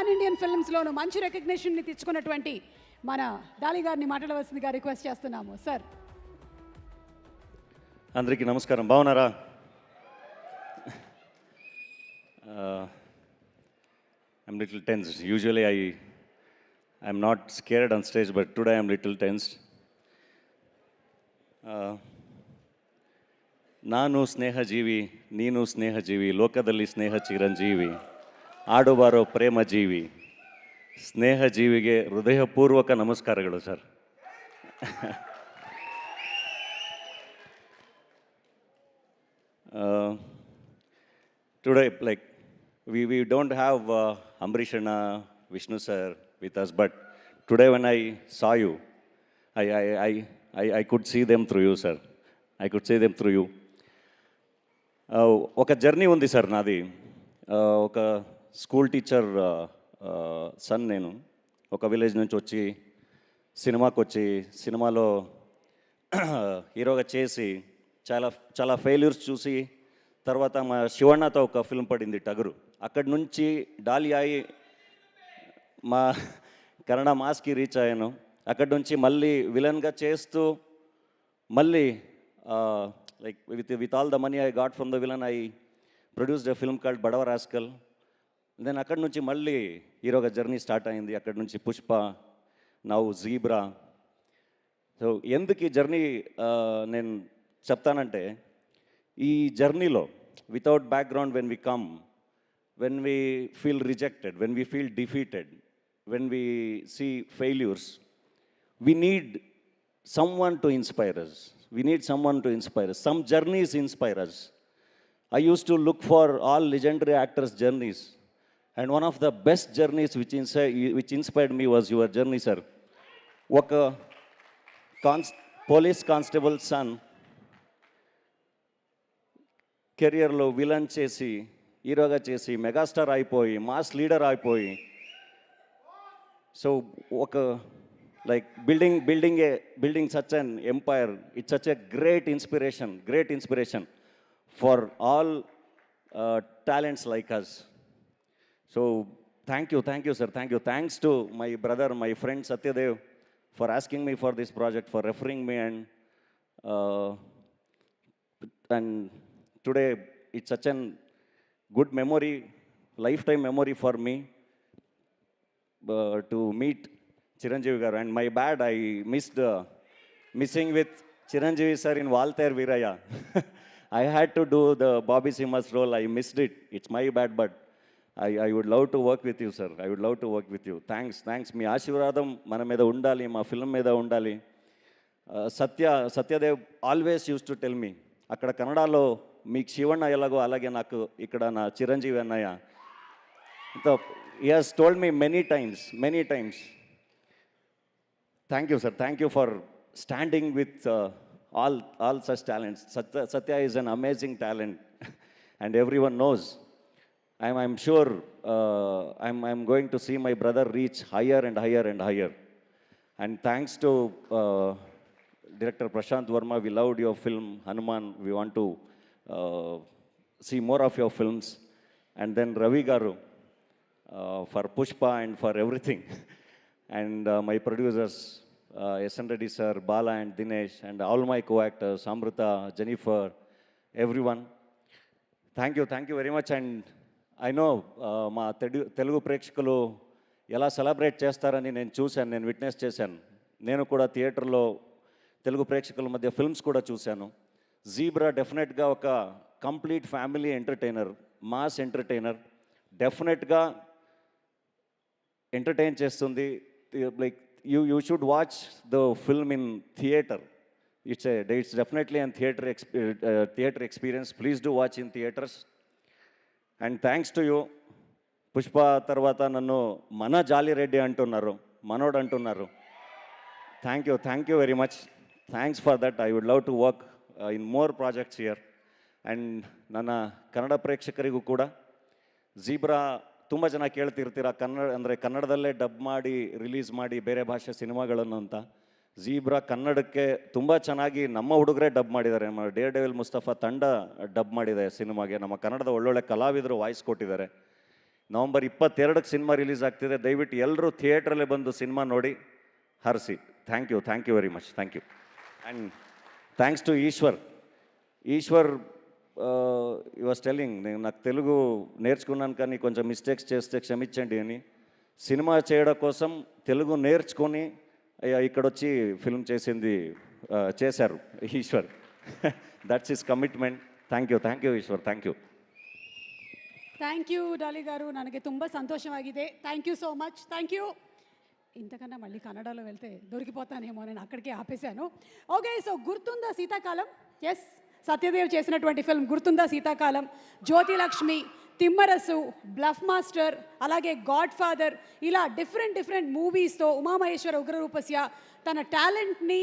Pan Indian ఫిల్మ్స్లోనూ మంచి రికగ్నిషన్ని తెచ్చుకున్నటువంటి మన డాలి గారిని మాట్లాడవలసిందిగా రిక్వెస్ట్ చేస్తున్నాము సార్. అందరికీ నమస్కారం. బాగున్నారా? I'm little tense. Usually I'm not scared on stage, but today I'm little tensed. ನಾನು ಸ್ನೇಹಜೀವಿ, ನೀನು ಸ್ನೇಹಜೀವಿ, ಲೋಕದಲ್ಲಿ ಸ್ನೇಹ ಚಿರಂಜೀವಿ, ಆಡುಬಾರೋ ಪ್ರೇಮ ಜೀವಿ, ಸ್ನೇಹಜೀವಿಗೆ ಹೃದಯಪೂರ್ವಕ ನಮಸ್ಕಾರಗಳು sir. Today, like, we don't have Ambrish and Vishnu sir with us, but today when I saw you, I could see them through you, sir. I could see them through you. ఒక journey ఉంది sir నాది. ఒక school teacher sun నేను. ఒక village నుంచి వచ్చి సినిమాకి వచ్చి సినిమాలో హీరోగా చేసి చాలా చాలా ఫెయిల్యూర్స్ చూసి తర్వాత మా శివన్నతో ఒక ఫిల్మ్ పడింది టగరు. అక్కడి నుంచి డాలి అయి మా కన్నడ మాస్కి రీచ్ అయ్యాను. అక్కడి నుంచి మళ్ళీ విలన్గా చేస్తూ మళ్ళీ like with all the money I got from the villain, I produced a film called Badava Rascal. Then akkadi nunchi malli heroga journey start ayindi. Akkadi nunchi Pushpa, now Zebra. So enduku ee journey nenu cheptanante, ee journey lo without background, when we come, when we feel rejected, when we feel defeated, when we see failures, we need someone to inspire us. We need someone to inspire us. Some journeys inspire us. I used to look for all legendary actors' journeys. And one of the best journeys which inspired me was your journey, sir. Oka police constable son, career lo villain chesi, hero ga chesi, megastar aipoyi, mass leader aipoyi. So oka like building such an empire, it's such a great inspiration for all talents like us. So thank you sir, thank you. Thanks to my brother, my friend Satyadev, for asking me for this project, for referring me, and today it's such a good memory, lifetime memory for me to meet Chiranjeevi garu. And my bad, I missing with Chiranjeevi sir in Valtair Viraya. I had to do the Bobby Simas role. I missed it. It's my bad, but I would love to work with you, sir. I would love to work with you. Thanks. మీ ఆశీర్వాదం మన మీద ఉండాలి, మా film మీద ఉండాలి. Satyadev always use to tell me, అక్కడ కన్నడలో మీకు శివన్న ఎలాగో అలాగే నాకు ఇక్కడ నా చిరంజీవి అన్నయ్య. So he has told me many times. Thank you, sir. Thank you for standing with all such talents. Satya is an amazing talent, and everyone knows. I'm sure I'm going to see my brother reach higher and higher. And thanks to Director Prashant Verma, we loved your film Hanuman. We want to see more of your films. And then Ravi Garu for Pushpa and for everything. And my producers, S.N. Reddy sir, Bala and Dinesh, and all my co-actors, Amrita, Jennifer, everyone. Thank you very much. And I know మా తెలుగు ప్రేక్షకులు ఎలా celebrate చేస్తారని నేను చూశాను, నేను witness చేశాను. నేను కూడా థియేటర్లో తెలుగు ప్రేక్షకుల మధ్య ఫిల్మ్స్ కూడా చూశాను. జీబ్రా డెఫినెట్గా ఒక complete family entertainer, mass entertainer, డెఫినెట్గా ఎంటర్టైన్ చేస్తుంది. Like you should watch the film in theater. It's definitely a theater experience. Please do watch in theaters. And thanks to you, Pushpa tarvata nannu mana Jali Reddy antunnaru, Manod antunnaru. Thank you very much. Thanks for that. I would love to work in more projects here. And ನನ್ನ ಕನ್ನಡ ಪ್ರೇಕ್ಷಕರಿಗೂ ಕೂಡ zebra ತುಂಬ ಜನ ಕೇಳ್ತಿರ್ತೀರ, ಕನ್ನಡದಲ್ಲೇ dub ಮಾಡಿ release ಮಾಡಿ ಬೇರೆ ಭಾಷೆ ಸಿನಿಮಾಗಳನ್ನು ಅಂತ. ಜೀಬ್ರಾ ಕನ್ನಡಕ್ಕೆ ತುಂಬ ಚೆನ್ನಾಗಿ ನಮ್ಮ ಹುಡುಗರೇ ಡಬ್ ಮಾಡಿದ್ದಾರೆ. ನಮ್ಮ ಡೇರ್ ಡೆವಿಲ್ ಮುಸ್ತಫಾ ತಂಡ ಡಬ್ ಮಾಡಿದೆ ಸಿನಿಮಾಗೆ. ನಮ್ಮ ಕನ್ನಡದ ಒಳ್ಳೊಳ್ಳೆ ಕಲಾವಿದರು ವಾಯ್ಸ್ ಕೊಟ್ಟಿದ್ದಾರೆ. ನವಂಬರ್ 22ಕ್ಕೆ ಸಿನಿಮಾ ರಿಲೀಸ್ ಆಗ್ತಿದೆ. ದಯವಿಟ್ಟು ಎಲ್ಲರೂ ಥಿಯೇಟ್ರಲ್ಲೇ ಬಂದು ಸಿನಿಮಾ ನೋಡಿ ಹರಿಸಿ. Thank you very much. Thank you. And thanks to Eshwar you was telling, నేను నాకు తెలుగు నేర్చుకున్నాను కానీ కొంచెం మిస్టేక్స్ చేస్తే క్షమించండి అని. సినిమా చేయడం కోసం తెలుగు నేర్చుకొని ఇక్కడ వచ్చి ఫిల్మ్ చేశారు Eshwar. That's his commitment. Thank you Eshwar. Thank you Dolly garu, ನನಗೆ ತುಂಬ ಸಂತೋಷವಾಗಿದೆ. Thank you so much. Thank you. ఇంతకన్నా మళ్ళీ కన్నడలో వెళ్తే దొరికిపోతానేమో, నేను అక్కడికే ఆపేశాను. ఓకే, సో గుర్తుందా శీతాకాలం? ఎస్, సత్యదేవ్ చేసినటువంటి ఫిల్మ్ గుర్తుందా శీతాకాలం, జ్యోతిలక్ష్మి, తిమ్మరసు, బ్లఫ్ మాస్టర్, అలాగే గాడ్ ఫాదర్, ఇలా డిఫరెంట్ మూవీస్తో ఉమామహేశ్వర ఉగ్రరూపస్య తన టాలెంట్ని